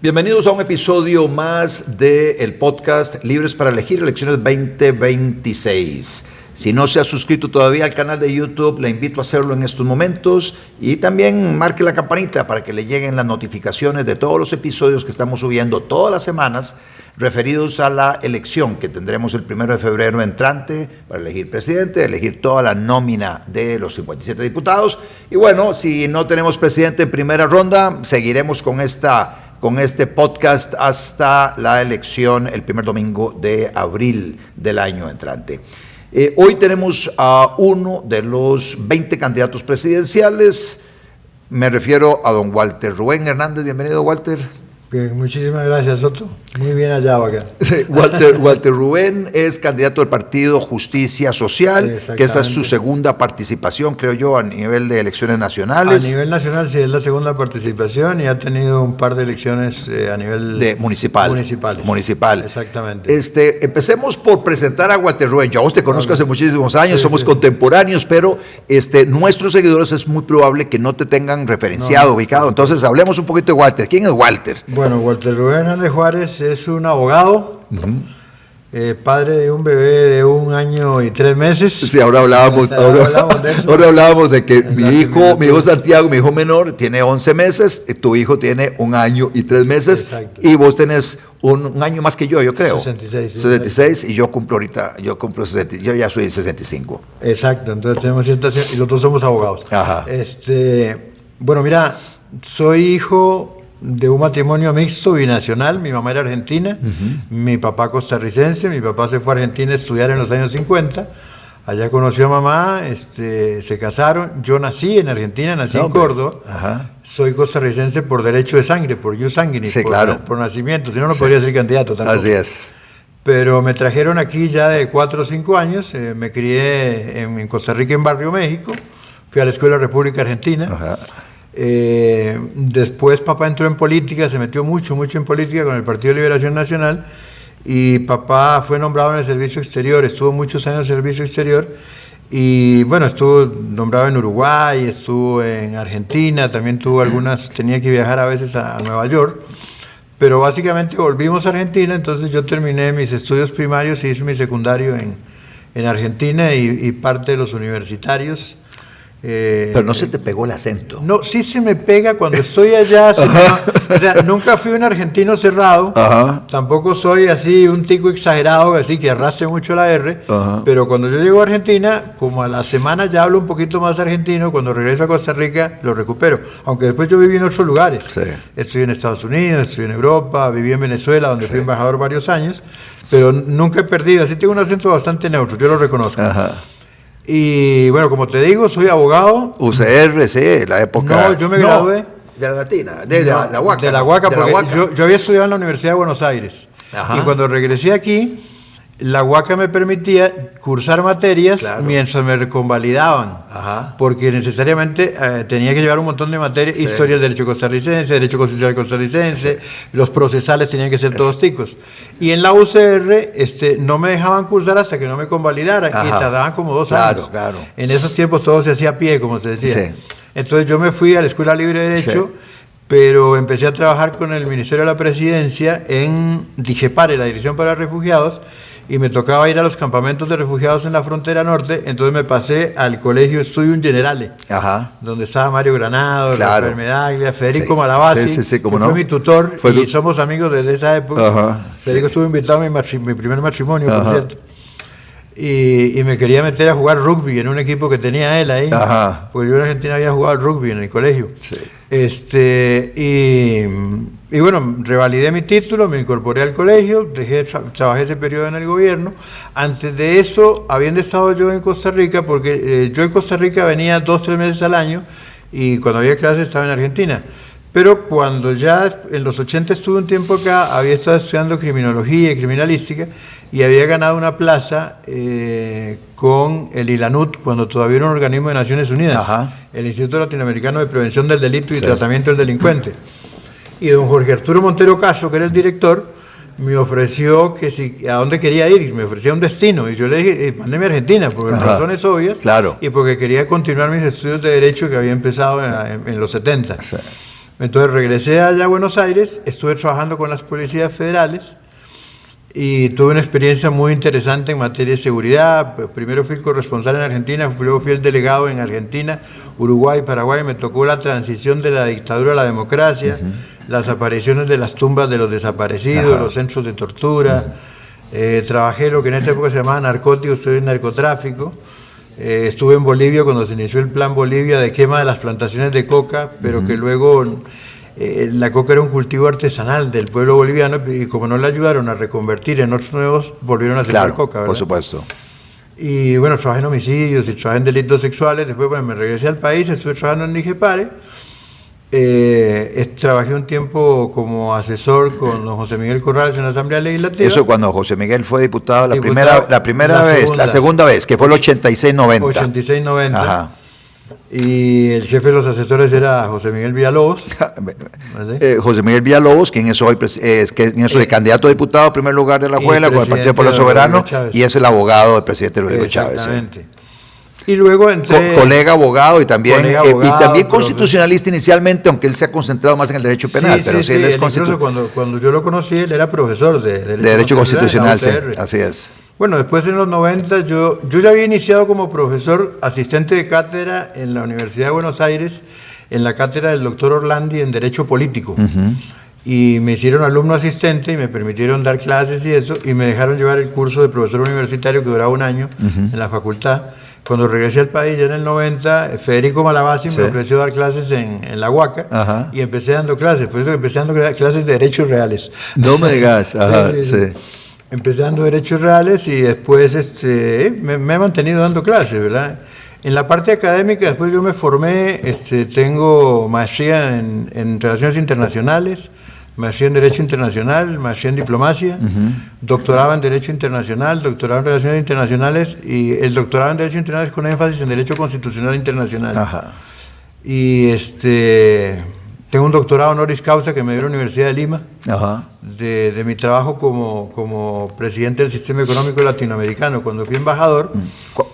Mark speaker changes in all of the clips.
Speaker 1: Bienvenidos a un episodio más del podcast Libres para Elegir Elecciones 2026. Si no se ha suscrito todavía al canal de YouTube, le invito a hacerlo en estos momentos y también marque la campanita para que le lleguen las notificaciones de todos los episodios que estamos subiendo todas las semanas referidos a la elección que tendremos el 1 de febrero entrante para elegir presidente, elegir toda la nómina de los 57 diputados. Y bueno, si no tenemos presidente en primera ronda, seguiremos con este podcast hasta la elección el primer domingo de abril del año entrante. Hoy tenemos a uno de los 20 candidatos presidenciales. Me refiero a don Walter Rubén Hernández. Bienvenido, Walter.
Speaker 2: Bien, muchísimas gracias, Soto. Muy bien hallado acá.
Speaker 1: Sí, Walter Rubén es candidato del partido Justicia Social, que esta es su segunda participación, creo yo, a nivel de elecciones nacionales.
Speaker 2: A nivel nacional sí es la segunda participación y ha tenido un par de elecciones a nivel
Speaker 1: de municipal.
Speaker 2: Exactamente.
Speaker 1: Empecemos por presentar a Walter Rubén. Yo a vos te conozco hace muchísimos años, somos contemporáneos, pero nuestros seguidores es muy probable que no te tengan referenciado, ubicado. Entonces hablemos un poquito de Walter. ¿Quién es Walter?
Speaker 2: Bueno, Walter Rubén Hernández Juárez es un abogado, padre de un bebé de 1 año y 3 meses.
Speaker 1: Sí, ahora hablábamos de que mi hijo Santiago, mi hijo menor, tiene 11 meses, tu hijo tiene 1 año y 3 meses. Exacto. Y vos tenés un año más que yo creo.
Speaker 2: 66. Sí,
Speaker 1: 66 y yo cumplo 60, yo ya soy 65.
Speaker 2: Exacto, entonces tenemos y los dos somos abogados.
Speaker 1: Ajá.
Speaker 2: Bueno, mira, soy hijo de un matrimonio mixto binacional. Mi mamá era argentina, mi papá costarricense. Mi papá se fue a Argentina a estudiar en los años 50. Allá conoció a mamá, se casaron. Yo nací en Argentina, nací en Córdoba. Ajá. Soy costarricense por derecho de sangre, por jus sanguinis,
Speaker 1: sí,
Speaker 2: por nacimiento. Si no, no podría ser candidato tampoco.
Speaker 1: Así es.
Speaker 2: Pero me trajeron aquí ya de 4 o 5 años. Me crié en Costa Rica, en Barrio México. Fui a la Escuela República Argentina. Ajá. Después papá entró en política, se metió mucho en política con el Partido de Liberación Nacional, y papá fue nombrado en el servicio exterior, estuvo muchos años en el servicio exterior, y bueno, estuvo nombrado en Uruguay, estuvo en Argentina, también tenía que viajar a veces a Nueva York, pero básicamente volvimos a Argentina. Entonces yo terminé mis estudios primarios y hice mi secundario en Argentina y parte de los universitarios.
Speaker 1: Pero no se te pegó el acento.
Speaker 2: No, sí se me pega cuando estoy allá. O sea, nunca fui un argentino cerrado. Ajá. Tampoco soy así un tico exagerado, así que arrastre mucho la R. Ajá. Pero cuando yo llego a Argentina, como a la semana ya hablo un poquito más argentino. Cuando regreso a Costa Rica lo recupero. Aunque después yo viví en otros lugares. Sí. Estuve en Estados Unidos, estuve en Europa, viví en Venezuela, donde fui embajador varios años. Pero nunca he perdido. Así tengo un acento bastante neutro, yo lo reconozco. Ajá. Y bueno, como te digo, soy abogado.
Speaker 1: UCR, sí, la época.
Speaker 2: No, yo me gradué.
Speaker 1: De la Latina, de la UACA.
Speaker 2: De la UACA, porque yo había estudiado en la Universidad de Buenos Aires. Ajá. Y cuando regresé aquí, la UACA me permitía cursar materias, claro, mientras me reconvalidaban. Ajá. Porque necesariamente tenía que llevar un montón de materias, sí, historia del derecho costarricense, derecho constitucional costarricense, sí, los procesales tenían que ser todos ticos. Y en la UCR no me dejaban cursar hasta que no me convalidaran. Ajá. Y tardaban como 2 años.
Speaker 1: Claro.
Speaker 2: En esos tiempos todo se hacía a pie, como se decía. Sí. Entonces yo me fui a la Escuela Libre de Derecho, sí, pero empecé a trabajar con el Ministerio de la Presidencia en DIGEPARE, la Dirección para Refugiados, y me tocaba ir a los campamentos de refugiados en la frontera norte. Entonces me pasé al Colegio Studium Generale, ajá, donde estaba Mario Granado, claro, Rafael Medaglia, Federico, sí, Malavasi, sí, que fue mi tutor, y somos amigos desde esa época. Ajá, Federico, sí, estuvo invitado a mi primer matrimonio, ajá, por cierto. Y me quería meter a jugar rugby en un equipo que tenía él ahí, ajá, porque yo en Argentina había jugado rugby en el colegio. Sí. Y bueno, revalidé mi título, me incorporé al colegio, trabajé ese periodo en el gobierno. Antes de eso, habiendo estado yo en Costa Rica, porque yo en Costa Rica venía 2 o 3 meses al año, y cuando había clases estaba en Argentina. Pero cuando ya en los 80 estuve un tiempo acá, había estado estudiando criminología y criminalística, y había ganado una plaza con el ILANUT, cuando todavía era un organismo de Naciones Unidas, ajá, el Instituto Latinoamericano de Prevención del Delito y, sí, Tratamiento del Delincuente. Y don Jorge Arturo Montero Caso, que era el director, me ofreció que a dónde quería ir, me ofrecía un destino, y yo le dije, mándeme a Argentina, por razones obvias, claro, y porque quería continuar mis estudios de Derecho que había empezado en los 70. Sí. Entonces regresé allá a Buenos Aires, estuve trabajando con las policías federales y tuve una experiencia muy interesante en materia de seguridad. Primero fui corresponsal en Argentina, luego fui el delegado en Argentina, Uruguay, Paraguay. Me tocó la transición de la dictadura a la democracia, las apariciones de las tumbas de los desaparecidos, los centros de tortura. Trabajé lo que en esa época se llamaba narcóticos, estuve en narcotráfico. Estuve en Bolivia cuando se inició el Plan Bolivia de quema de las plantaciones de coca, pero que luego la coca era un cultivo artesanal del pueblo boliviano y como no la ayudaron a reconvertir en otros nuevos, volvieron a sembrar coca, ¿verdad?
Speaker 1: Por supuesto.
Speaker 2: Y bueno, trabajé en homicidios y trabajé en delitos sexuales. Después, bueno, me regresé al país, estuve trabajando en Nigepare. Trabajé un tiempo como asesor con don José Miguel Corrales en la Asamblea Legislativa.
Speaker 1: Eso cuando José Miguel fue diputado la segunda vez, que fue el 86-90.
Speaker 2: 86-90.
Speaker 1: Ajá.
Speaker 2: Y el jefe de los asesores era José Miguel Villalobos.
Speaker 1: José Miguel Villalobos, quien es hoy candidato a diputado en primer lugar de la Alajuela con el Partido Pueblo Soberano, y es el abogado del presidente Rodrigo Chávez.
Speaker 2: Exactamente. Y luego entré...
Speaker 1: Colega abogado y también constitucionalista inicialmente, aunque él se ha concentrado más en el derecho penal.
Speaker 2: Él es incluso cuando yo lo conocí, él era profesor de
Speaker 1: Derecho Constitucional, sí, así es.
Speaker 2: Bueno, después en los 90 yo ya había iniciado como profesor asistente de cátedra en la Universidad de Buenos Aires, en la cátedra del doctor Orlandi en Derecho Político. Y me hicieron alumno asistente y me permitieron dar clases y eso, y me dejaron llevar el curso de profesor universitario que duraba un año en la facultad. Cuando regresé al país, ya en el 90, Federico Malavasi me ofreció dar clases en la UACA y empecé dando clases. Por eso empecé dando clases de derechos reales.
Speaker 1: No me digas. Sí.
Speaker 2: Empecé dando derechos reales y después me he mantenido dando clases, ¿verdad? En la parte académica, después yo me formé, tengo maestría en Relaciones Internacionales, maestría en Derecho Internacional, maestría en Diplomacia, doctorado en Derecho Internacional, doctorado en Relaciones Internacionales y el doctorado en Derecho Internacional con énfasis en Derecho Constitucional Internacional. Y tengo un doctorado honoris causa que me dio la Universidad de Lima, de mi trabajo como presidente del Sistema Económico Latinoamericano. Cuando fui embajador...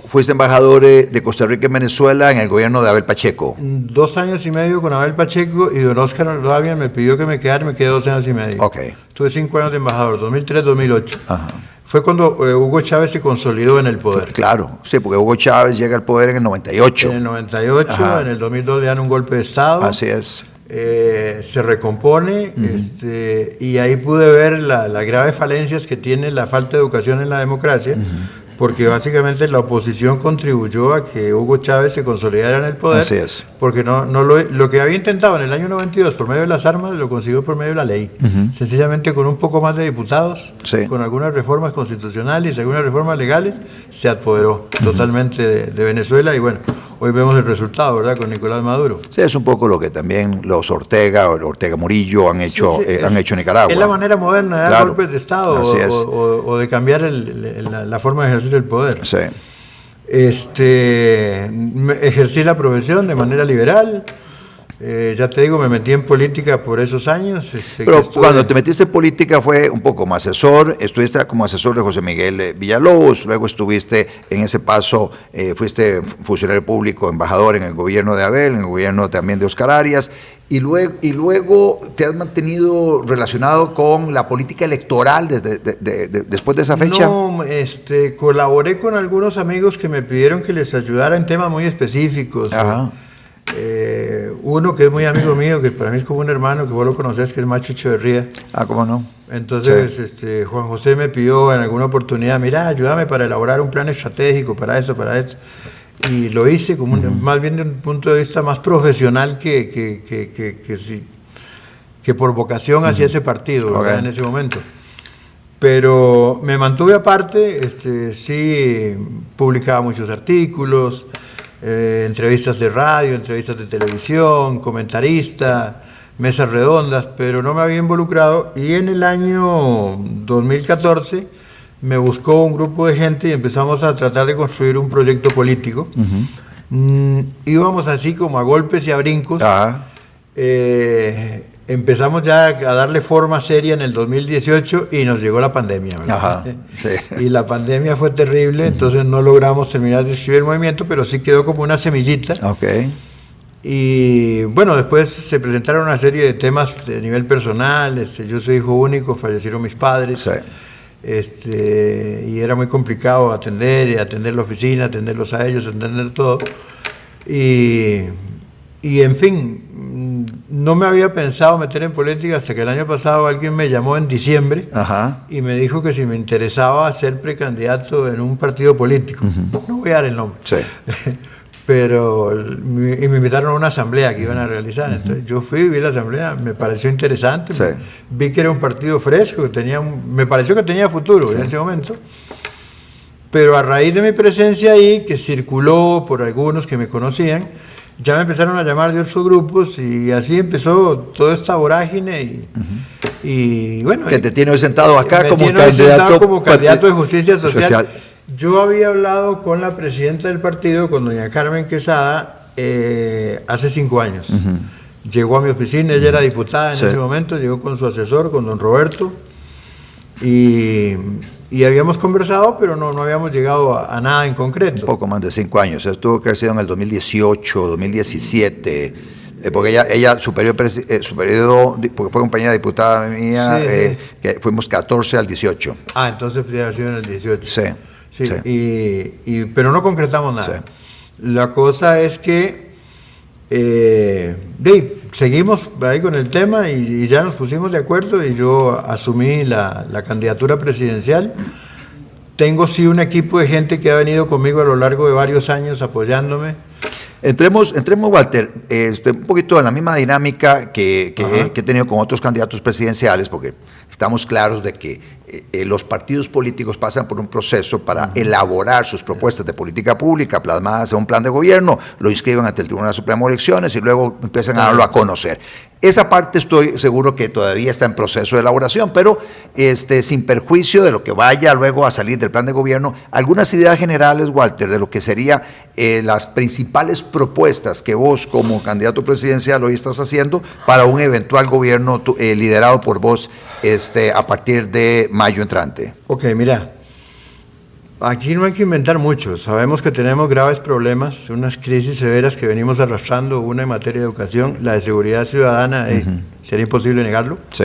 Speaker 1: Fuiste embajador de Costa Rica en Venezuela en el gobierno de Abel Pacheco.
Speaker 2: 2 años y medio con Abel Pacheco y don Oscar Ordóñez me pidió que me quedara, me quedé 2 años y medio. Tuve 5 años de embajador, 2003-2008. Fue cuando Hugo Chávez se consolidó en el poder.
Speaker 1: Claro, sí, porque Hugo Chávez llega al poder en el 98.
Speaker 2: En el 98, en el 2002 le dan un golpe de Estado.
Speaker 1: Así es.
Speaker 2: Se recompone y ahí pude ver las graves falencias que tiene la falta de educación en la democracia, porque básicamente la oposición contribuyó a que Hugo Chávez se consolidara en el poder.
Speaker 1: Así es.
Speaker 2: Porque lo que había intentado en el año 92 por medio de las armas lo consiguió por medio de la ley. Sencillamente con un poco más de diputados, con algunas reformas constitucionales y algunas reformas legales, se apoderó totalmente de Venezuela y bueno, hoy vemos el resultado, ¿verdad?, con Nicolás Maduro.
Speaker 1: Sí, es un poco lo que también los Ortega Murillo han hecho en Nicaragua.
Speaker 2: Es la manera moderna de dar golpes de Estado o de cambiar la forma de ejercer el poder.
Speaker 1: Sí.
Speaker 2: Ejercí la profesión de manera liberal. Ya te digo, me metí en política por esos años.
Speaker 1: Pero cuando te metiste en política fue un poco como asesor, estuviste como asesor de José Miguel Villalobos, luego estuviste en ese paso, fuiste funcionario público, embajador en el gobierno de Abel, en el gobierno también de Oscar Arias, y luego te has mantenido relacionado con la política electoral después de esa fecha.
Speaker 2: No, colaboré con algunos amigos que me pidieron que les ayudara en temas muy específicos. Uno que es muy amigo mío, que para mí es como un hermano, que vos lo conocés, que es Macho Echeverría.
Speaker 1: ¿Cómo no?
Speaker 2: Entonces, Juan José me pidió en alguna oportunidad, mira, ayúdame para elaborar un plan estratégico para eso. Y lo hice como más bien de un punto de vista más profesional que por vocación hacia ese partido, en ese momento. Pero me mantuve aparte, sí publicaba muchos artículos, entrevistas de radio, entrevistas de televisión, comentarista, mesas redondas, pero no me había involucrado. Y en el año 2014 me buscó un grupo de gente y empezamos a tratar de construir un proyecto político. Íbamos así como a golpes y a brincos. Empezamos ya a darle forma seria en el 2018 y nos llegó la pandemia, ¿verdad? Y la pandemia fue terrible, entonces no logramos terminar de escribir el movimiento, pero sí quedó como una semillita. Y bueno, después se presentaron una serie de temas de nivel personal. Yo soy hijo único, fallecieron mis padres.
Speaker 1: Sí.
Speaker 2: Y era muy complicado atender la oficina, atenderlos a ellos, atender todo. Y en fin, no me había pensado meter en política hasta que el año pasado alguien me llamó en diciembre.
Speaker 1: Ajá.
Speaker 2: Y me dijo que si me interesaba ser precandidato en un partido político. No voy a dar el nombre.
Speaker 1: Sí.
Speaker 2: Pero me invitaron a una asamblea que iban a realizar. Entonces yo fui, vi la asamblea, me pareció interesante.
Speaker 1: Sí.
Speaker 2: Vi que era un partido fresco, me pareció que tenía futuro, sí, en ese momento. Pero a raíz de mi presencia ahí, que circuló por algunos que me conocían, ya me empezaron a llamar de otros grupos y así empezó toda esta vorágine y bueno.
Speaker 1: Que te tiene hoy sentado acá
Speaker 2: como candidato de Justicia Social. Yo había hablado con la presidenta del partido, con doña Carmen Quesada, hace 5 años. Llegó a mi oficina, ella era diputada en ese momento, llegó con su asesor, con don Roberto, y habíamos conversado, pero no habíamos llegado a nada en concreto.
Speaker 1: Un poco más de 5 años, eso tuvo que haber sido en el 2018, 2017, porque ella su periodo, porque fue compañera diputada mía, que fuimos 14 al 18.
Speaker 2: Entonces fue en el 18.
Speaker 1: Sí.
Speaker 2: Pero no concretamos nada. Sí. La cosa es que seguimos ahí con el tema y ya nos pusimos de acuerdo y yo asumí la candidatura presidencial. Tengo sí un equipo de gente que ha venido conmigo a lo largo de varios años apoyándome.
Speaker 1: Entremos, Walter, un poquito en la misma dinámica que he tenido con otros candidatos presidenciales, porque estamos claros de que los partidos políticos pasan por un proceso para elaborar sus propuestas de política pública plasmadas en un plan de gobierno, lo inscriben ante el Tribunal Supremo de Elecciones y luego empiezan a darlo a conocer. Esa parte estoy seguro que todavía está en proceso de elaboración, pero sin perjuicio de lo que vaya luego a salir del plan de gobierno, algunas ideas generales, Walter, de lo que serían las principales propuestas que vos como candidato presidencial hoy estás haciendo para un eventual gobierno liderado por vos a partir de mayo entrante.
Speaker 2: Ok, mira, aquí no hay que inventar mucho. Sabemos que tenemos graves problemas, unas crisis severas que venimos arrastrando, una en materia de educación, la de seguridad ciudadana, sería imposible negarlo.
Speaker 1: Sí.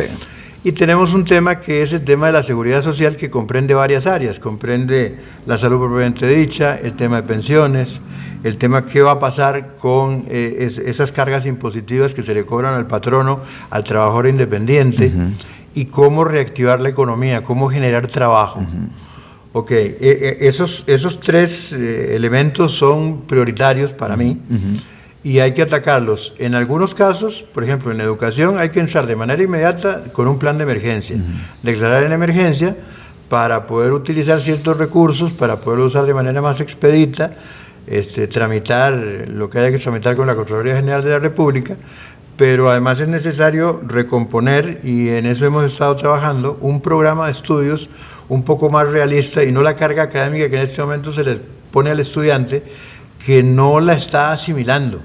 Speaker 2: Y tenemos un tema que es el tema de la seguridad social, que comprende varias áreas, comprende la salud propiamente dicha, el tema de pensiones, el tema qué va a pasar con esas cargas impositivas que se le cobran al patrono, al trabajador independiente, y cómo reactivar la economía, cómo generar trabajo. Ok, esos 3 elementos son prioritarios para mí y hay que atacarlos. En algunos casos, por ejemplo, en educación hay que entrar de manera inmediata con un plan de emergencia, declarar en emergencia para poder utilizar ciertos recursos, para poderlo usar de manera más expedita, tramitar lo que haya que tramitar con la Contraloría General de la República, pero además es necesario recomponer, y en eso hemos estado trabajando, un programa de estudios un poco más realista y no la carga académica que en este momento se les pone al estudiante, que no la está asimilando,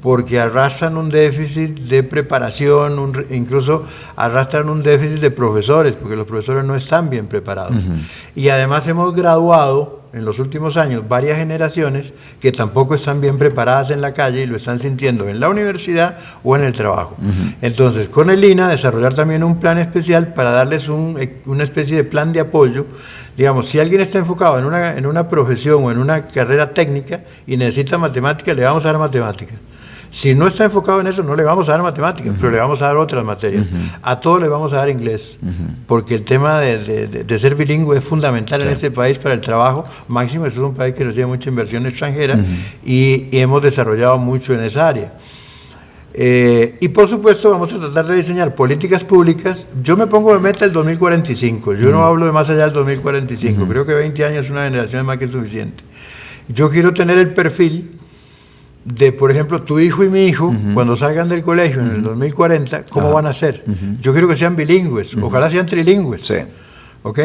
Speaker 2: porque arrastran un déficit de preparación, incluso arrastran un déficit de profesores, porque los profesores no están bien preparados. Y además hemos graduado en los últimos años varias generaciones que tampoco están bien preparadas en la calle y lo están sintiendo en la universidad o en el trabajo. Entonces, con el INA desarrollar también un plan especial para darles una especie de plan de apoyo. Digamos, si alguien está enfocado en una profesión o en una carrera técnica y necesita matemáticas, le vamos a dar matemáticas. Si no está enfocado en eso, no le vamos a dar matemáticas, pero le vamos a dar otras materias. A todos le vamos a dar inglés, porque el tema de ser bilingüe es fundamental en este país para el trabajo. Máximo, este es un país que recibe mucha inversión extranjera y hemos desarrollado mucho en esa área. Y por supuesto vamos a tratar de diseñar políticas públicas. Yo me pongo de meta el 2045, yo no hablo de más allá del 2045, creo que 20 años es una generación más que suficiente. Yo quiero tener el perfil de, por ejemplo, tu hijo y mi hijo, cuando salgan del colegio en el 2040, ¿cómo van a ser? Yo quiero que sean bilingües, ojalá sean trilingües, ¿ok?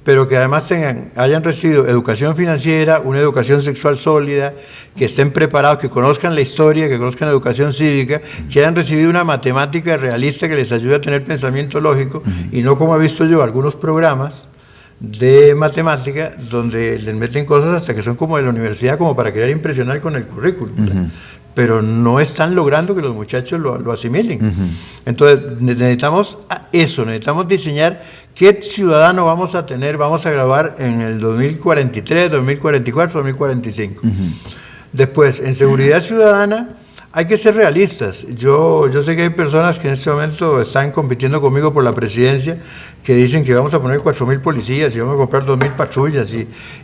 Speaker 2: Pero que además hayan recibido educación financiera, una educación sexual sólida, que estén preparados, que conozcan la historia, que conozcan la educación cívica, que hayan recibido una matemática realista que les ayude a tener pensamiento lógico, y no como he visto yo algunos programas de matemática donde les meten cosas hasta que son como de la universidad, como para querer impresionar con el currículum. pero no están logrando que los muchachos lo asimilen. Entonces necesitamos necesitamos diseñar qué ciudadano vamos a tener, vamos a graduar en el 2043, 2044, 2045. Después, en seguridad ciudadana, hay que ser realistas. Yo sé que hay personas que en este momento están compitiendo conmigo por la presidencia, que dicen que vamos a poner 4.000 policías y vamos a comprar 2.000 patrullas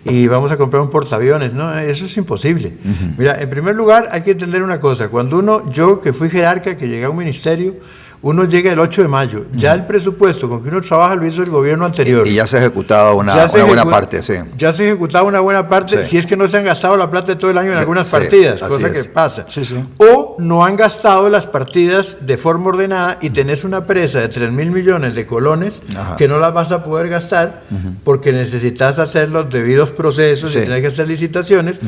Speaker 2: y vamos a comprar un portaaviones. No, eso es imposible. Mira, en primer lugar hay que entender una cosa. Cuando yo que fui jerarca, que llegué a un ministerio, uno llega el 8 de mayo. Ya el presupuesto con que uno trabaja lo hizo el gobierno anterior.
Speaker 1: Y ya se ha ejecutado una buena parte, sí.
Speaker 2: Ya se ha ejecutado una buena parte, si es que no se han gastado la plata de todo el año en algunas partidas, cosa que pasa. O no han gastado las partidas de forma ordenada y tenés una presa de 3.000 millones de colones que no las vas a poder gastar porque necesitas hacer los debidos procesos y tenés que hacer licitaciones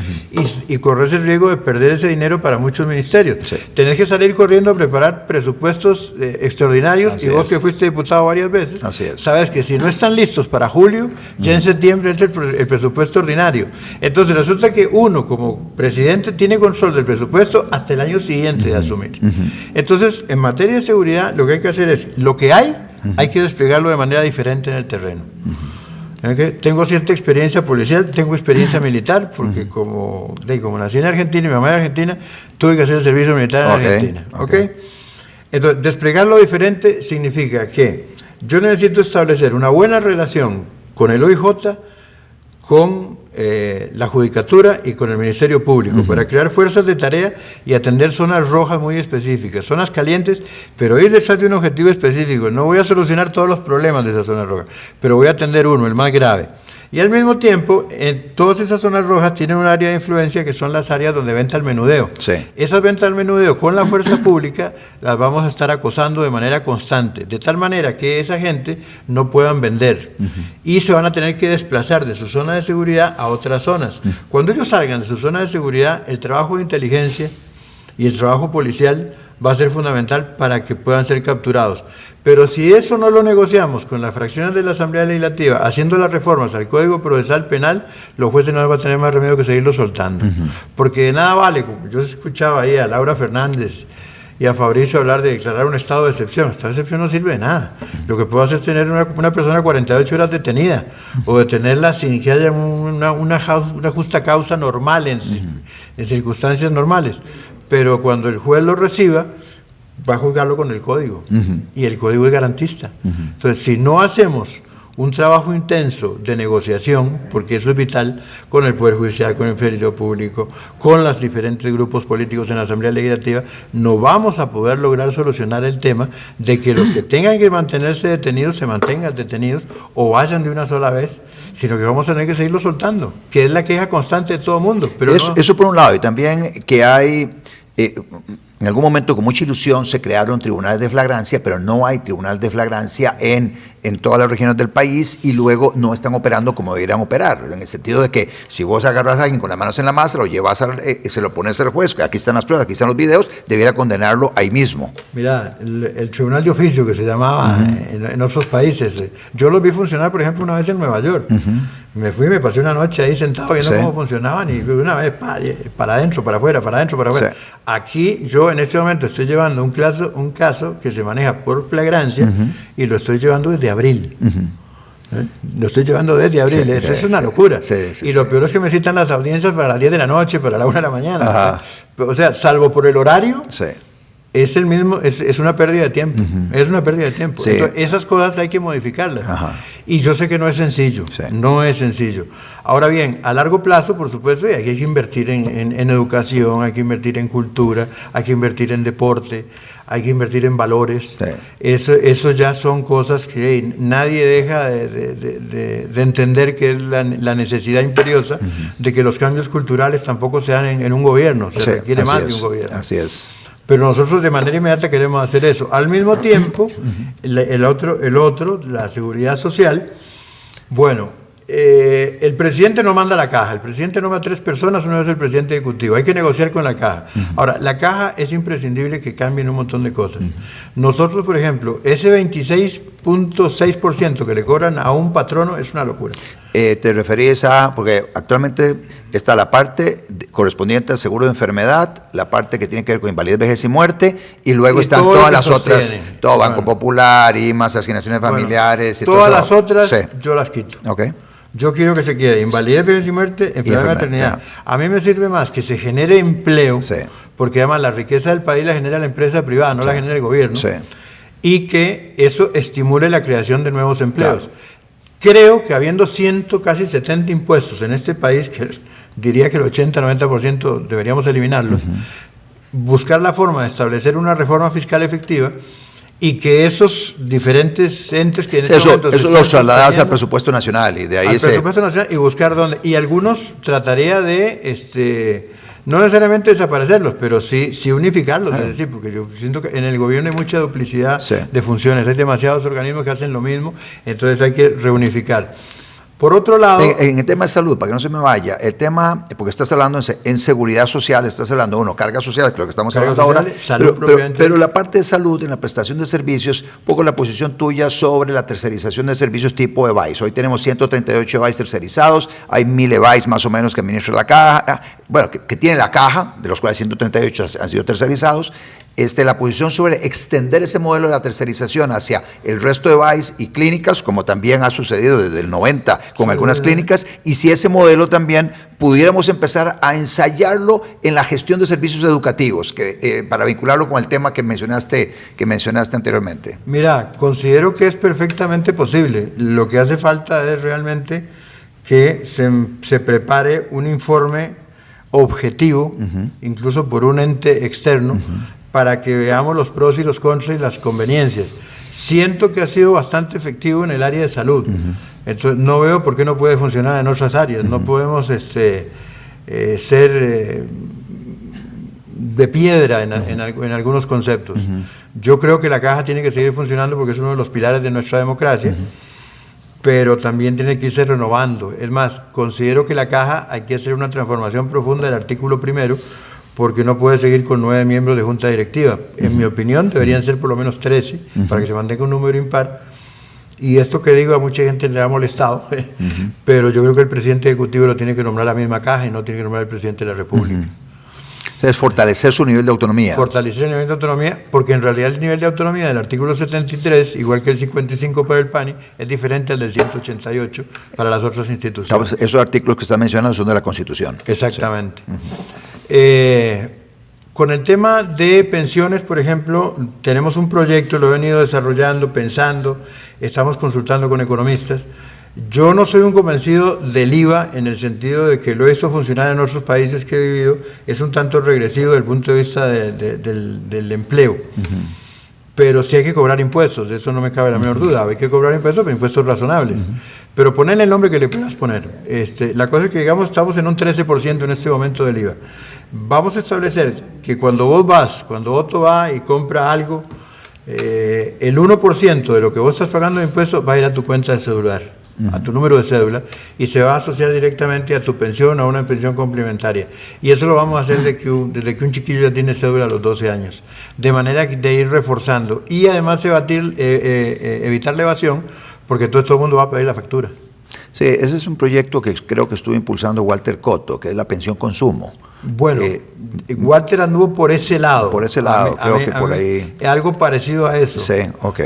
Speaker 2: y corres el riesgo de perder ese dinero para muchos ministerios. Tenés que salir corriendo a preparar presupuestos extraordinarios. Así y vos que fuiste diputado varias veces, sabes que si no están listos para julio, ya en septiembre entra el presupuesto ordinario. Entonces resulta que uno como presidente tiene control del presupuesto hasta el año siguiente de asumir. Entonces, en materia de seguridad, lo que hay que hacer es, lo que hay que desplegarlo de manera diferente en el terreno. Tengo cierta experiencia policial, tengo experiencia militar, porque como nací en Argentina y mi mamá era argentina, tuve que hacer el servicio militar en Argentina. Entonces, desplegarlo diferente significa que yo necesito establecer una buena relación con el OIJ, con la Judicatura y con el Ministerio Público para crear fuerzas de tarea y atender zonas rojas muy específicas, zonas calientes, pero ir detrás de un objetivo específico. No voy a solucionar todos los problemas de esas zonas rojas, pero voy a atender uno, el más grave. Y al mismo tiempo, en todas esas zonas rojas tienen un área de influencia que son las áreas donde venta el menudeo. Esas ventas al menudeo con la fuerza pública las vamos a estar acosando de manera constante, de tal manera que esa gente no puedan vender y se van a tener que desplazar de su zona de seguridad a otras zonas. Cuando ellos salgan de su zona de seguridad, el trabajo de inteligencia y el trabajo policial va a ser fundamental para que puedan ser capturados. Pero si eso no lo negociamos con las fracciones de la Asamblea Legislativa, haciendo las reformas al Código Procesal Penal, los jueces no van a tener más remedio que seguirlo soltando. Porque de nada vale, como yo escuchaba ahí a Laura Fernández y a Fabricio hablar de declarar un estado de excepción. Estado de excepción no sirve de nada. Lo que puedo hacer es tener una persona 48 horas detenida o detenerla sin que haya una justa causa normal en circunstancias normales. Pero cuando el juez lo reciba, va a juzgarlo con el código y el código es garantista. Entonces, si no hacemos un trabajo intenso de negociación, porque eso es vital, con el Poder Judicial, con el Ministerio Público, con los diferentes grupos políticos en la Asamblea Legislativa, no vamos a poder lograr solucionar el tema de que los que tengan que mantenerse detenidos se mantengan detenidos o vayan de una sola vez, sino que vamos a tener que seguirlo soltando, que es la queja constante de todo el mundo. Pero
Speaker 1: eso por un lado, y también que hay... en algún momento, con mucha ilusión, se crearon tribunales de flagrancia, pero no hay tribunal de flagrancia en todas las regiones del país y luego no están operando como deberían operar, en el sentido de que si vos agarras a alguien con las manos en la masa, lo llevas se lo pones al juez, aquí están las pruebas, aquí están los videos, debiera condenarlo ahí mismo.
Speaker 2: Mira, el tribunal de oficio que se llamaba en otros países, yo lo vi funcionar, por ejemplo, una vez en Nueva York. Me fui, me pasé una noche ahí sentado viendo cómo funcionaban y una vez para adentro, para afuera, para adentro, para afuera. Aquí yo en este momento estoy llevando un caso que se maneja por flagrancia y lo estoy llevando desde abril. Lo estoy llevando desde abril, eso es una locura. Y lo peor es que me citan las audiencias para las 10 de la noche, para la 1 de la mañana. O sea, salvo por el horario, es el mismo, es una pérdida de tiempo. Es una pérdida de tiempo. Entonces, esas cosas hay que modificarlas. Y yo sé que no es sencillo. No es sencillo. Ahora bien, a largo plazo, por supuesto, hay que invertir en educación, hay que invertir en cultura, hay que invertir en deporte, hay que invertir en valores. Eso ya son cosas que nadie deja de entender, que es la necesidad imperiosa de que los cambios culturales tampoco sean en un gobierno. Se requiere más de un gobierno.
Speaker 1: Así es.
Speaker 2: Pero nosotros de manera inmediata queremos hacer eso. Al mismo tiempo, el otro, la seguridad social, bueno, el presidente no manda la caja, el presidente nombra 3 personas, uno es el presidente ejecutivo, hay que negociar con la caja. Ahora, la caja es imprescindible que cambien un montón de cosas. Nosotros, por ejemplo, ese 26.6% que le cobran a un patrono es una locura.
Speaker 1: Te referís a, porque actualmente Está la parte correspondiente al seguro de enfermedad, la parte que tiene que ver con invalidez, vejez y muerte, y luego están todas las otras, todo Banco Popular, IMAS, asignaciones familiares. Y
Speaker 2: todas las otras yo las quito.
Speaker 1: Okay.
Speaker 2: Yo quiero que se quede invalidez, vejez y muerte, enfermedad y maternidad. A mí me sirve más que se genere empleo, porque además la riqueza del país la genera la empresa privada, no la genera el gobierno, y que eso estimule la creación de nuevos empleos. Claro. Creo que habiendo casi 70 impuestos en este país, que diría que el 80-90% deberíamos eliminarlos, buscar la forma de establecer una reforma fiscal efectiva y que esos diferentes entes que en este momento
Speaker 1: eso los trasladas al presupuesto nacional y de ahí
Speaker 2: presupuesto nacional y buscar dónde, y algunos trataría de no necesariamente desaparecerlos, pero sí unificarlos, es decir, porque yo siento que en el gobierno hay mucha duplicidad de funciones, hay demasiados organismos que hacen lo mismo, entonces hay que reunificar. Por otro lado...
Speaker 1: En el tema de salud, para que no se me vaya, el tema, porque estás hablando en seguridad social, estás hablando, cargas sociales, que es lo que estamos hablando ahora, pero la parte de salud, en la prestación de servicios, un poco la posición tuya sobre la tercerización de servicios tipo EVAIS. Hoy tenemos 138 EVAIS tercerizados, hay 1000 EVAIS más o menos que administra la caja, que tiene la caja, de los cuales 138 han sido tercerizados. La posición sobre extender ese modelo de la tercerización hacia el resto de EVAIS y clínicas, como también ha sucedido desde el 90 con algunas clínicas, y si ese modelo también pudiéramos empezar a ensayarlo en la gestión de servicios educativos, para vincularlo con el tema que mencionaste anteriormente.
Speaker 2: Mira, considero que es perfectamente posible. Lo que hace falta es realmente que se prepare un informe objetivo, incluso por un ente externo, para que veamos los pros y los contras y las conveniencias. Siento que ha sido bastante efectivo en el área de salud. Entonces, no veo por qué no puede funcionar en otras áreas. No podemos ser de piedra en algunos conceptos. Yo creo que la caja tiene que seguir funcionando porque es uno de los pilares de nuestra democracia, pero también tiene que irse renovando. Es más, considero que la caja hay que hacer una transformación profunda del artículo primero, porque no puede seguir con 9 miembros de junta directiva. En mi opinión, deberían ser por lo menos 13, para que se mantenga un número impar. Y esto que digo a mucha gente le ha molestado, pero yo creo que el presidente ejecutivo lo tiene que nombrar la misma caja y no tiene que nombrar el presidente de la República.
Speaker 1: Entonces, fortalecer su nivel de autonomía.
Speaker 2: Fortalecer el nivel de autonomía, porque en realidad el nivel de autonomía del artículo 73, igual que el 55 para el PANI, es diferente al del 188 para las otras instituciones.
Speaker 1: Esos artículos que están mencionando son de la Constitución.
Speaker 2: Exactamente. Con el tema de pensiones, por ejemplo, tenemos un proyecto, lo he venido desarrollando, pensando, estamos consultando con economistas. Yo no soy un convencido del IVA en el sentido de que lo he visto funcionar en otros países que he vivido, es un tanto regresivo desde el punto de vista del empleo. Pero sí hay que cobrar impuestos, de eso no me cabe la menor duda, hay que cobrar impuestos, pero impuestos razonables. Pero ponerle el nombre que le puedas poner. La cosa es que, digamos, estamos en un 13% en este momento del IVA. Vamos a establecer que cuando Otto va y compra algo, el 1% de lo que vos estás pagando de impuestos va a ir a tu cuenta de celular, a tu número de cédula, y se va a asociar directamente a tu pensión o a una pensión complementaria. Y eso lo vamos a hacer desde que un chiquillo ya tiene cédula a los 12 años. De manera de ir reforzando. Y además evitar la evasión, porque todo el mundo va a pedir la factura.
Speaker 1: Sí, ese es un proyecto que creo que estuvo impulsando Walter Cotto, que es la pensión consumo.
Speaker 2: Bueno, Walter anduvo por ese lado.
Speaker 1: Por ese lado, creo que por ahí.
Speaker 2: Algo parecido a eso.
Speaker 1: Sí, ok.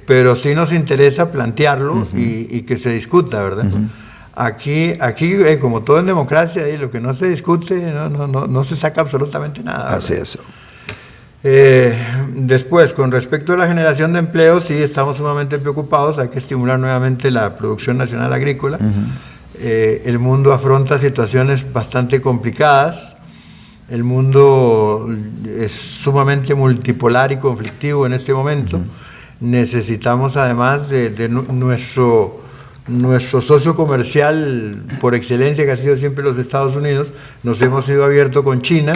Speaker 2: Pero sí nos interesa plantearlo y que se discuta, ¿verdad? Aquí como todo en democracia, lo que no se discute, no se saca absolutamente nada, ¿verdad?
Speaker 1: Así es.
Speaker 2: Después, con respecto a la generación de empleo, sí estamos sumamente preocupados, hay que estimular nuevamente la producción nacional agrícola. El mundo afronta situaciones bastante complicadas, el mundo es sumamente multipolar y conflictivo en este momento. Necesitamos además de nuestro socio comercial por excelencia, que ha sido siempre los Estados Unidos. Nos hemos ido abierto con China.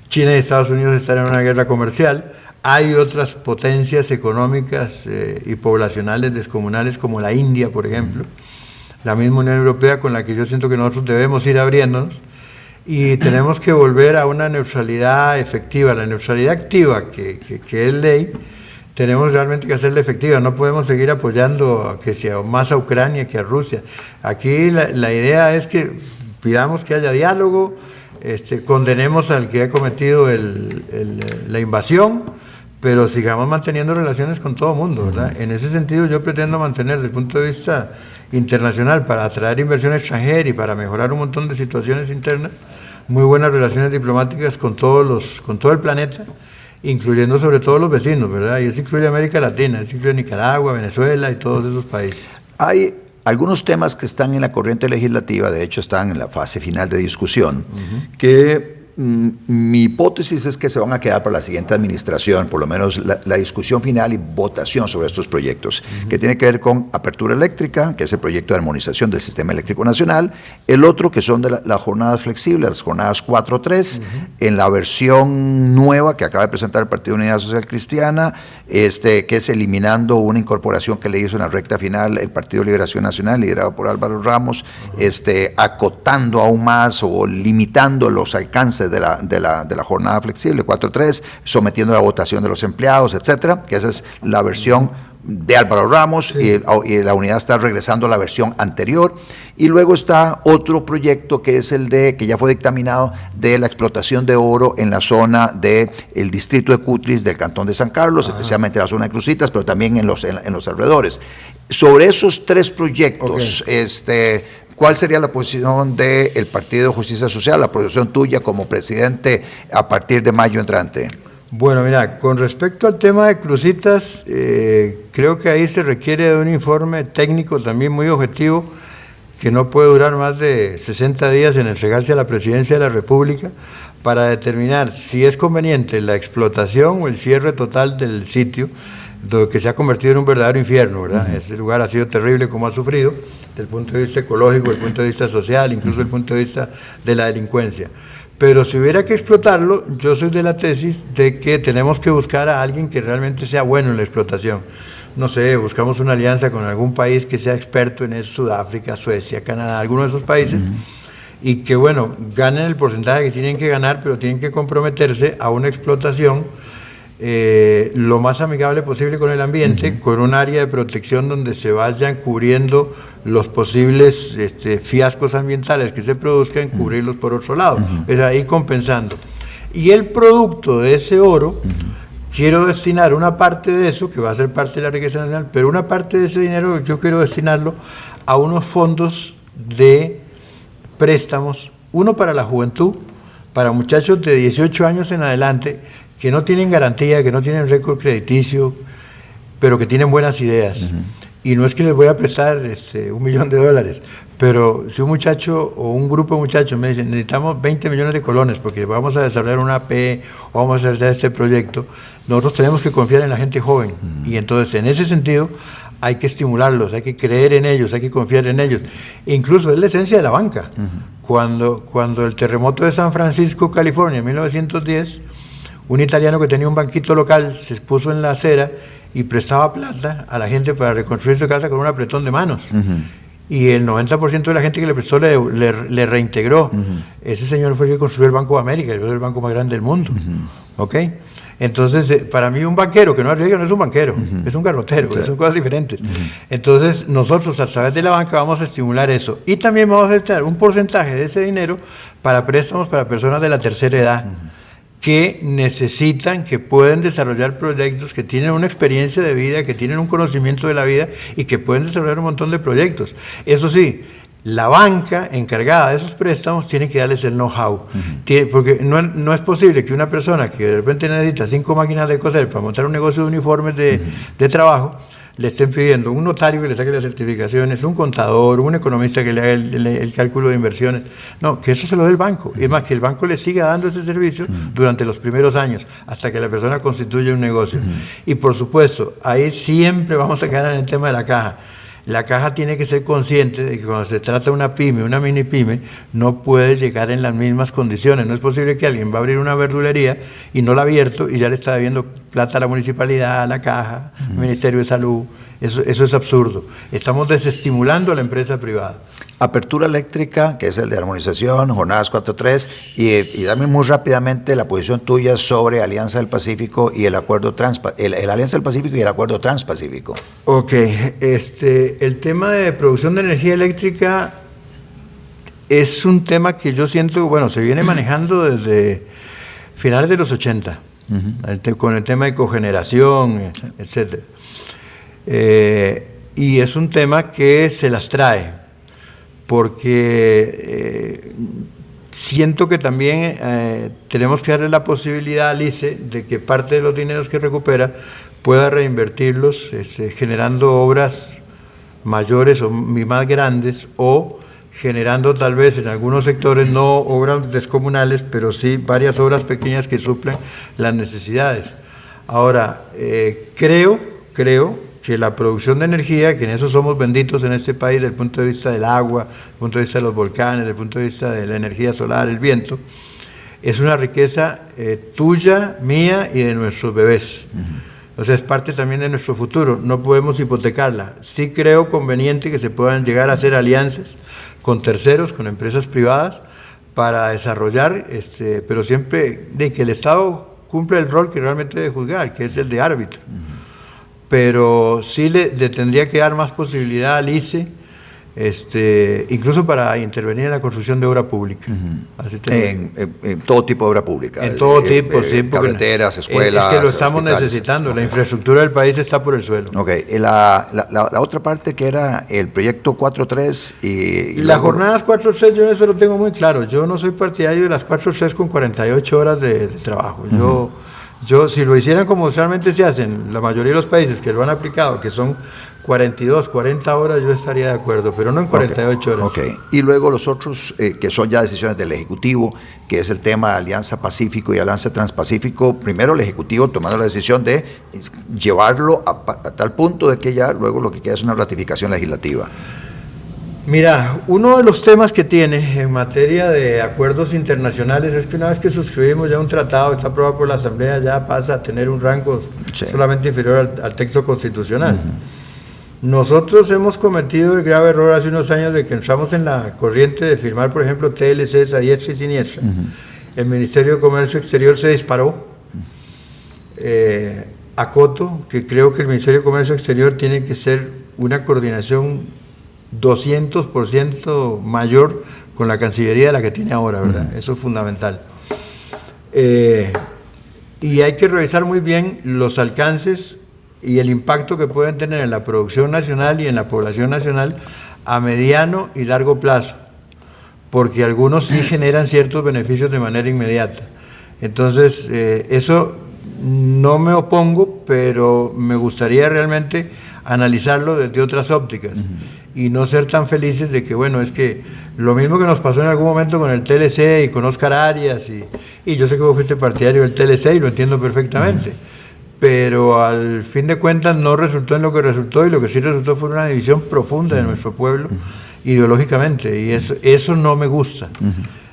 Speaker 2: China y Estados Unidos están en una guerra comercial. Hay otras potencias económicas y poblacionales descomunales como la India, por ejemplo. La misma Unión Europea, con la que yo siento que nosotros debemos ir abriéndonos. Y tenemos que volver a una neutralidad efectiva. La neutralidad activa, que es ley, tenemos realmente que hacerla efectiva. No podemos seguir apoyando que sea más a Ucrania que a Rusia. Aquí la idea es que pidamos que haya diálogo, condenemos al que ha cometido la invasión, pero sigamos manteniendo relaciones con todo el mundo, ¿verdad? En ese sentido yo pretendo mantener desde el punto de vista internacional, para atraer inversión extranjera y para mejorar un montón de situaciones internas, muy buenas relaciones diplomáticas con todo el planeta, incluyendo sobre todo los vecinos, ¿verdad? Y eso incluye América Latina, eso incluye Nicaragua, Venezuela y todos esos países.
Speaker 1: Hay algunos temas que están en la corriente legislativa, de hecho están en la fase final de discusión, que mi hipótesis es que se van a quedar para la siguiente administración, por lo menos la discusión final y votación sobre estos proyectos, que tiene que ver con apertura eléctrica, que es el proyecto de armonización del sistema eléctrico nacional, el otro que son de las jornadas flexibles, las jornadas 4-3, en la versión nueva que acaba de presentar el Partido Unidad Social Cristiana, que es eliminando una incorporación que le hizo en la recta final el Partido Liberación Nacional, liderado por Álvaro Ramos, acotando aún más o limitando los alcances de la jornada flexible 4-3, sometiendo a la votación de los empleados, etcétera, que esa es la versión de Álvaro Ramos, sí. y la unidad está regresando a la versión anterior. Y luego está otro proyecto que es el que ya fue dictaminado, de la explotación de oro en la zona del distrito de Cutlis del cantón de San Carlos, especialmente en la zona de Cruzitas, pero también en los alrededores. Sobre esos tres proyectos, ¿cuál sería la posición del Partido de Justicia Social, la posición tuya como presidente a partir de mayo entrante?
Speaker 2: Bueno, mira, con respecto al tema de Cruzitas, creo que ahí se requiere de un informe técnico también muy objetivo, que no puede durar más de 60 días en entregarse a la Presidencia de la República, para determinar si es conveniente la explotación o el cierre total del sitio, que se ha convertido en un verdadero infierno, ¿verdad? Ese lugar ha sido terrible como ha sufrido, desde el punto de vista ecológico, desde el punto de vista social, incluso desde el punto de vista de la delincuencia. Pero si hubiera que explotarlo, yo soy de la tesis de que tenemos que buscar a alguien que realmente sea bueno en la explotación. No sé, buscamos una alianza con algún país que sea experto en eso, Sudáfrica, Suecia, Canadá, alguno de esos países, y que, bueno, ganen el porcentaje que tienen que ganar, pero tienen que comprometerse a una explotación lo más amigable posible con el ambiente, con un área de protección donde se vayan cubriendo los posibles fiascos ambientales que se produzcan, cubrirlos por otro lado, es ahí compensando. Y el producto de ese oro, quiero destinar una parte de eso, que va a ser parte de la riqueza nacional, pero una parte de ese dinero yo quiero destinarlo a unos fondos de préstamos, uno para la juventud, para muchachos de 18 años en adelante, que no tienen garantía, que no tienen récord crediticio, pero que tienen buenas ideas. Y no es que les voy a prestar $1 millón, pero si un muchacho o un grupo de muchachos me dicen, necesitamos 20 millones de colones porque vamos a desarrollar una AP o vamos a hacer este proyecto, nosotros tenemos que confiar en la gente joven. Y entonces, en ese sentido, hay que estimularlos, hay que creer en ellos, hay que confiar en ellos. Incluso es la esencia de la banca. Cuando el terremoto de San Francisco, California, en 1910, un italiano que tenía un banquito local se puso en la acera y prestaba plata a la gente para reconstruir su casa con un apretón de manos. Y el 90% de la gente que le prestó le reintegró. Ese señor fue el que construyó el Banco de América, el banco más grande del mundo. ¿Ok? Entonces, para mí un banquero que no arriesga no es un banquero, es un garrotero, son cosas diferentes. Entonces, nosotros a través de la banca vamos a estimular eso. Y también vamos a destinar un porcentaje de ese dinero para préstamos para personas de la tercera edad, que necesitan, que pueden desarrollar proyectos, que tienen una experiencia de vida, que tienen un conocimiento de la vida y que pueden desarrollar un montón de proyectos. Eso sí, la banca encargada de esos préstamos tiene que darles el know-how, porque no es posible que una persona que de repente necesita 5 máquinas de coser para montar un negocio de uniformes de trabajo, le estén pidiendo un notario que le saque las certificaciones, un contador, un economista que le haga el cálculo de inversiones. No, que eso se lo dé el banco. Y es más, que el banco le siga dando ese servicio durante los primeros años, hasta que la persona constituya un negocio. Y por supuesto, ahí siempre vamos a quedar en el tema de la caja. La caja tiene que ser consciente de que cuando se trata de una pyme, una mini pyme, no puede llegar en las mismas condiciones. No es posible que alguien va a abrir una verdulería y no la ha abierto y ya le está debiendo plata a la municipalidad, a la caja, al Ministerio de Salud. Eso es absurdo. Estamos desestimulando a la empresa privada.
Speaker 1: Apertura eléctrica, que es el de armonización, jornadas 4-3, y dame muy rápidamente la posición tuya sobre Alianza del Pacífico y el acuerdo el Alianza del Pacífico y el acuerdo transpacífico.
Speaker 2: Ok, el tema de producción de energía eléctrica es un tema que yo siento, bueno, se viene manejando desde finales de los 80, con el tema de cogeneración, etc. Y es un tema que se las trae, porque siento que también tenemos que darle la posibilidad al ICE de que parte de los dineros que recupera pueda reinvertirlos generando obras mayores o más grandes, o generando tal vez en algunos sectores no obras descomunales, pero sí varias obras pequeñas que suplen las necesidades. Ahora, creo que la producción de energía, que en eso somos benditos en este país desde el punto de vista del agua, desde el punto de vista de los volcanes, desde el punto de vista de la energía solar, el viento, es una riqueza tuya, mía y de nuestros bebés. O sea, es parte también de nuestro futuro, no podemos hipotecarla. Sí creo conveniente que se puedan llegar a hacer alianzas con terceros, con empresas privadas, para desarrollar, pero siempre de que el Estado cumpla el rol que realmente debe juzgar, que es el de árbitro. Pero sí le tendría que dar más posibilidad al ICE, incluso para intervenir en la construcción de obra pública. Así
Speaker 1: en todo tipo de obra pública.
Speaker 2: En todo tipo, sí.
Speaker 1: Carreteras, escuelas.
Speaker 2: Es que lo estamos necesitando, la infraestructura del país está por el suelo.
Speaker 1: Ok, la otra parte que era el proyecto 4.3 y
Speaker 2: las jornadas 4.3, yo eso lo tengo muy claro. Yo no soy partidario de las 4.3 con 48 horas de trabajo. Yo, si lo hicieran como realmente se hacen, la mayoría de los países que lo han aplicado, que son 42, 40 horas, yo estaría de acuerdo, pero no en 48 horas.
Speaker 1: Ok, y luego los otros, que son ya decisiones del Ejecutivo, que es el tema de Alianza Pacífico y Alianza Transpacífico. Primero el Ejecutivo tomando la decisión de llevarlo a tal punto de que ya luego lo que queda es una ratificación legislativa.
Speaker 2: Mira, uno de los temas que tiene en materia de acuerdos internacionales es que una vez que suscribimos ya un tratado, está aprobado por la Asamblea, ya pasa a tener un rango solamente inferior al texto constitucional. Nosotros hemos cometido el grave error hace unos años de que entramos en la corriente de firmar, por ejemplo, TLCs a diestra y siniestra. El Ministerio de Comercio Exterior se disparó. Acoto que creo que el Ministerio de Comercio Exterior tiene que ser una coordinación 200% mayor con la Cancillería de la que tiene ahora, ¿verdad? Eso es fundamental. Y hay que revisar muy bien los alcances y el impacto que pueden tener en la producción nacional y en la población nacional a mediano y largo plazo, porque algunos sí generan ciertos beneficios de manera inmediata. Entonces, eso no me opongo, pero me gustaría realmente analizarlo desde otras ópticas y no ser tan felices de que, bueno, es que lo mismo que nos pasó en algún momento con el TLC y con Oscar Arias, y yo sé que vos fuiste partidario del TLC y lo entiendo perfectamente, pero al fin de cuentas no resultó en lo que resultó, y lo que sí resultó fue una división profunda de nuestro pueblo ideológicamente, y eso no me gusta.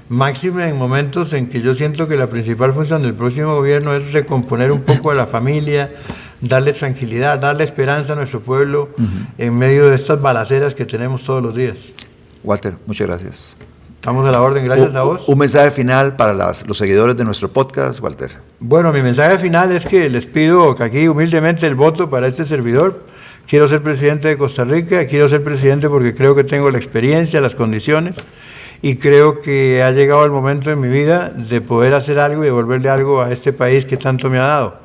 Speaker 2: Máxime en momentos en que yo siento que la principal función del próximo gobierno es recomponer un poco a la familia, darle tranquilidad, darle esperanza a nuestro pueblo en medio de estas balaceras que tenemos todos los días.
Speaker 1: Walter, muchas gracias.
Speaker 2: Estamos a la orden, gracias a vos.
Speaker 1: Un mensaje final para los seguidores de nuestro podcast, Walter.
Speaker 2: Bueno, mi mensaje final es que les pido que aquí humildemente el voto para este servidor. Quiero ser presidente de Costa Rica, quiero ser presidente porque creo que tengo la experiencia, las condiciones, y creo que ha llegado el momento en mi vida de poder hacer algo y devolverle algo a este país que tanto me ha dado.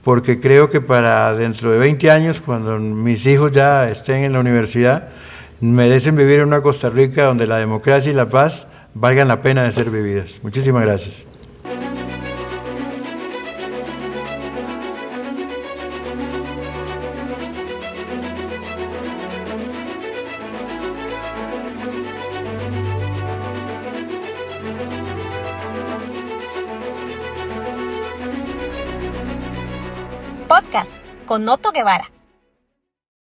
Speaker 2: Porque creo que para dentro de 20 años, cuando mis hijos ya estén en la universidad, merecen vivir en una Costa Rica donde la democracia y la paz valgan la pena de ser vividas. Muchísimas gracias.
Speaker 3: Podcast con Otto Guevara.